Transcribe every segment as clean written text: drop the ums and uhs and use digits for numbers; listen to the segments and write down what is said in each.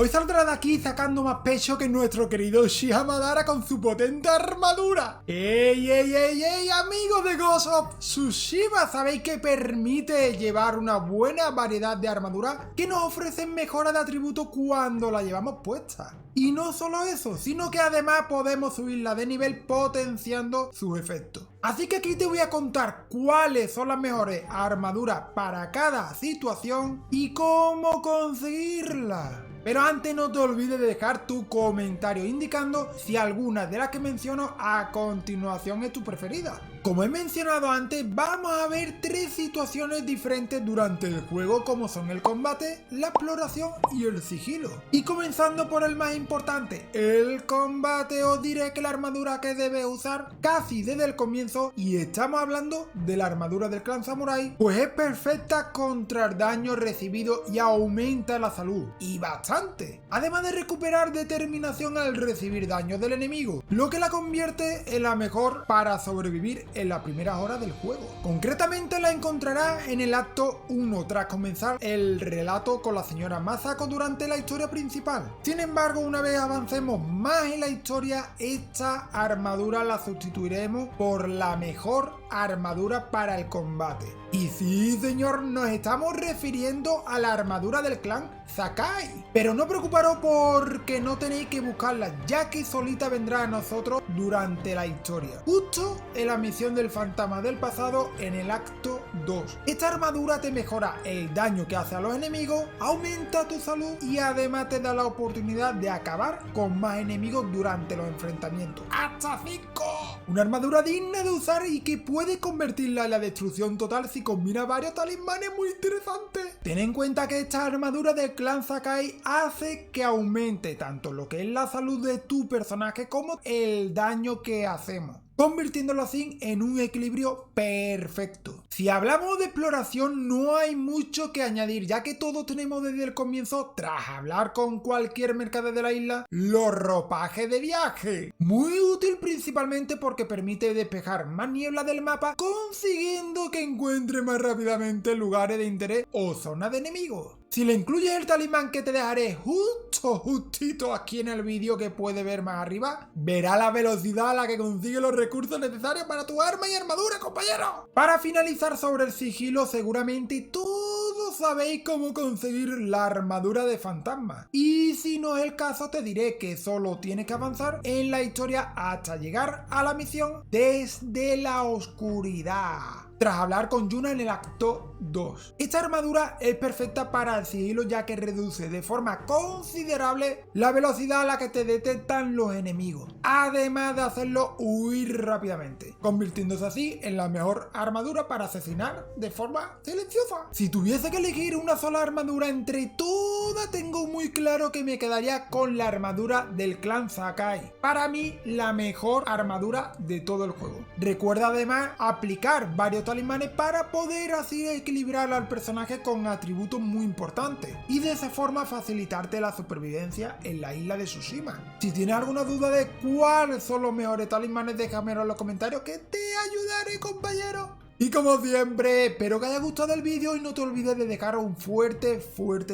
Hoy saldrá de aquí sacando más pecho que nuestro querido Uchiha Madara con su potente armadura. ¡Ey, ey, ey, ey, amigos de Ghost of Tsushima! ¿Sabéis que permite llevar una buena variedad de armaduras que nos ofrecen mejora de atributos cuando la llevamos puesta? Y no solo eso, sino que además podemos subirla de nivel potenciando sus efectos. Así que aquí te voy a contar cuáles son las mejores armaduras para cada situación y cómo conseguirlas. Pero antes no te olvides de dejar tu comentario indicando si alguna de las que menciono a continuación es tu preferida. Como he mencionado antes, vamos a ver tres situaciones diferentes durante el juego, como son el combate, la exploración y el sigilo. Y comenzando por el más importante, el combate, os diré que la armadura que debes usar casi desde el comienzo, y estamos hablando de la armadura del clan Samurai, pues es perfecta contra el daño recibido y aumenta la salud, y bastante. Además de recuperar determinación al recibir daño del enemigo, lo que la convierte en la mejor para sobrevivir en las primeras horas del juego. Concretamente la encontrarás en el acto 1 tras comenzar el relato con la señora Masako durante la historia principal. Sin embargo, una vez avancemos más en la historia, esta armadura la sustituiremos por la mejor armadura para el combate. Y sí, señor, nos estamos refiriendo a la armadura del clan Sakai. Pero no preocuparos porque no tenéis que buscarla, ya que solita vendrá a nosotros durante la historia, justo en la misión del fantasma del pasado en el acto 2. Esta armadura te mejora el daño que hace a los enemigos, aumenta tu salud y además te da la oportunidad de acabar con más enemigos durante los enfrentamientos. ¡Hasta 5! Una armadura digna de usar y que puede convertirla en la destrucción total si combina varios talismanes muy interesantes. Ten en cuenta que esta armadura del clan Sakai hace que aumente tanto lo que es la salud de tu personaje como el daño que hacemos, convirtiéndolo así en un equilibrio perfecto. Si hablamos de exploración, no hay mucho que añadir, ya que todos tenemos desde el comienzo, tras hablar con cualquier mercader de la isla, los ropajes de viaje. Muy útil principalmente porque permite despejar más niebla del mapa, consiguiendo que encuentre más rápidamente lugares de interés o zonas de enemigos. Si le incluyes el talismán que te dejaré justito aquí en el vídeo que puedes ver más arriba, verá la velocidad a la que consigue los recursos necesarios para tu arma y armadura, compañero. Para finalizar sobre el sigilo, seguramente todos sabéis cómo conseguir la armadura de fantasma. Y si no es el caso, te diré que solo tienes que avanzar en la historia hasta llegar a la misión desde la oscuridad, tras hablar con Yuna en el acto 2. Esta armadura es perfecta para el sigilo, ya que reduce de forma considerable la velocidad a la que te detectan los enemigos, además de hacerlo huir rápidamente, convirtiéndose así en la mejor armadura para asesinar de forma silenciosa. Si tuviese que elegir una sola armadura entre todas, tengo muy claro que me quedaría con la armadura del clan Sakai. Para mí, la mejor armadura de todo el juego. Recuerda además aplicar varios talismanes para poder así equilibrar al personaje con atributos muy importantes y de esa forma facilitarte la supervivencia en la isla de Tsushima. Si tienes alguna duda de cuáles son los mejores talismanes, déjamelo en los comentarios que te ayudaré, compañero. Y como siempre, espero que haya gustado el vídeo y no te olvides de dejar un fuerte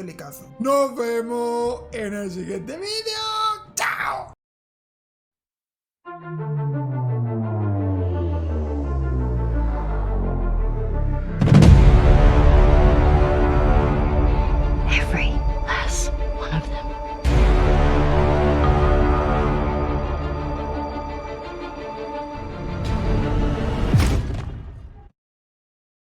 likeazo. Nos vemos en el siguiente vídeo.